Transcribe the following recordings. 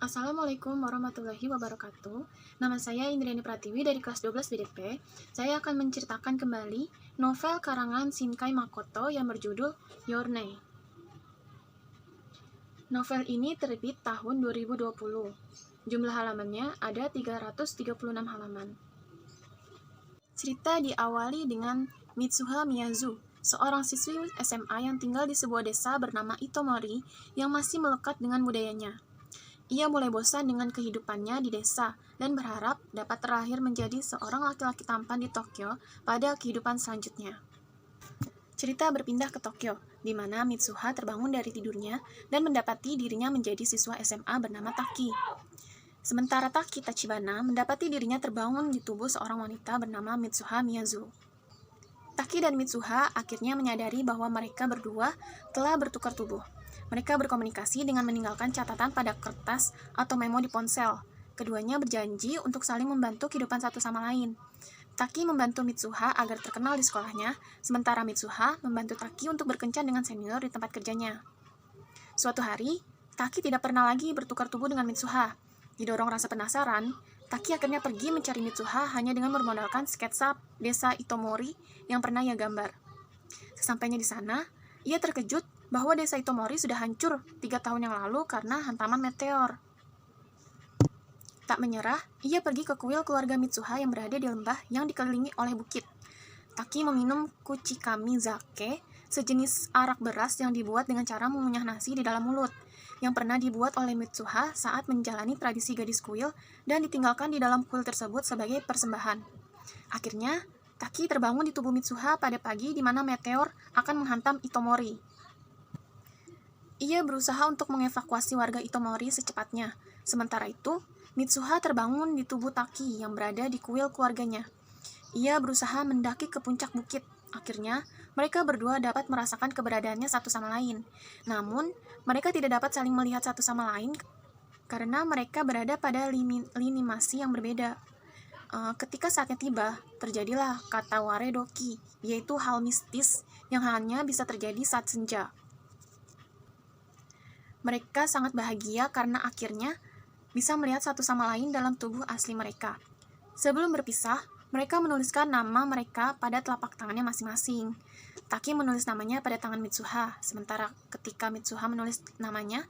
Assalamualaikum warahmatullahi wabarakatuh. Nama saya Indriani Pratiwi dari kelas 12 BDP. Saya akan menceritakan kembali novel karangan Shinkai Makoto yang berjudul Your Name. Novel ini terbit tahun 2020. Jumlah halamannya ada 336 halaman. Cerita diawali dengan Mitsuha Miyazu, seorang siswi SMA yang tinggal di sebuah desa bernama Itomori yang masih melekat dengan budayanya. Ia mulai bosan dengan kehidupannya di desa dan berharap dapat terakhir menjadi seorang laki-laki tampan di Tokyo pada kehidupan selanjutnya. Cerita berpindah ke Tokyo, di mana Mitsuha terbangun dari tidurnya dan mendapati dirinya menjadi siswa SMA bernama Taki. Sementara Taki Tachibana mendapati dirinya terbangun di tubuh seorang wanita bernama Mitsuha Miyazu. Taki dan Mitsuha akhirnya menyadari bahwa mereka berdua telah bertukar tubuh. Mereka berkomunikasi dengan meninggalkan catatan pada kertas atau memo di ponsel. Keduanya berjanji untuk saling membantu kehidupan satu sama lain. Taki membantu Mitsuha agar terkenal di sekolahnya, sementara Mitsuha membantu Taki untuk berkencan dengan senior di tempat kerjanya. Suatu hari, Taki tidak pernah lagi bertukar tubuh dengan Mitsuha. Didorong rasa penasaran, Taki akhirnya pergi mencari Mitsuha hanya dengan bermodalkan sketsa desa Itomori yang pernah ia gambar. Sesampainya di sana, ia terkejut bahwa desa Itomori sudah hancur 3 tahun yang lalu karena hantaman meteor. Tak menyerah, ia pergi ke kuil keluarga Mitsuha yang berada di lembah yang dikelilingi oleh bukit. Taki meminum kuchikami zake, sejenis arak beras yang dibuat dengan cara mengunyah nasi di dalam mulut, yang pernah dibuat oleh Mitsuha saat menjalani tradisi gadis kuil dan ditinggalkan di dalam kuil tersebut sebagai persembahan. Akhirnya, Taki terbangun di tubuh Mitsuha pada pagi di mana meteor akan menghantam Itomori. Ia berusaha untuk mengevakuasi warga Itomori secepatnya. Sementara itu, Mitsuha terbangun di tubuh Taki yang berada di kuil keluarganya. Ia berusaha mendaki ke puncak bukit. Akhirnya, mereka berdua dapat merasakan keberadaannya satu sama lain. Namun, mereka tidak dapat saling melihat satu sama lain karena mereka berada pada lini masa yang berbeda. Ketika saatnya tiba, terjadilah kata waredoki, yaitu hal mistis yang hanya bisa terjadi saat senja. Mereka sangat bahagia karena akhirnya bisa melihat satu sama lain dalam tubuh asli mereka. Sebelum berpisah, mereka menuliskan nama mereka pada telapak tangannya masing-masing. Taki menulis namanya pada tangan Mitsuha, sementara ketika Mitsuha menulis namanya,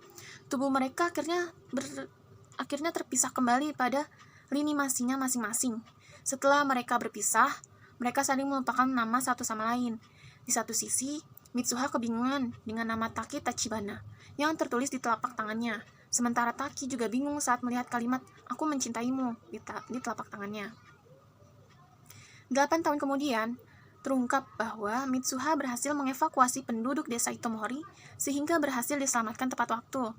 tubuh mereka akhirnya terpisah kembali pada lini masinya masing-masing. Setelah mereka berpisah, mereka saling melupakan nama satu sama lain. Di satu sisi, Mitsuha kebingungan dengan nama Taki Tachibana yang tertulis di telapak tangannya. Sementara Taki juga bingung saat melihat kalimat "Aku mencintaimu" di telapak tangannya. 8 tahun kemudian, terungkap bahwa Mitsuha berhasil mengevakuasi penduduk desa Itomori sehingga berhasil diselamatkan tepat waktu.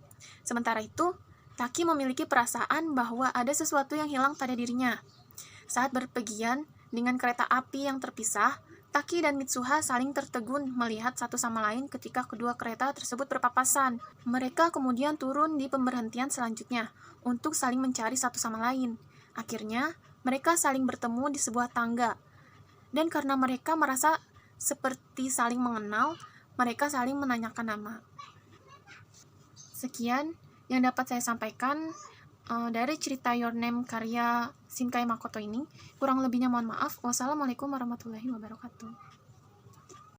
Sementara itu, Taki memiliki perasaan bahwa ada sesuatu yang hilang pada dirinya. Saat berpergian dengan kereta api yang terpisah, Taki dan Mitsuha saling tertegun melihat satu sama lain ketika kedua kereta tersebut berpapasan. Mereka kemudian turun di pemberhentian selanjutnya untuk saling mencari satu sama lain. Akhirnya, mereka saling bertemu di sebuah tangga. Dan karena mereka merasa seperti saling mengenal, mereka saling menanyakan nama. Sekian yang dapat saya sampaikan dari cerita Your Name karya Shinkai Makoto ini. Kurang lebihnya mohon maaf. Wassalamualaikum warahmatullahi wabarakatuh.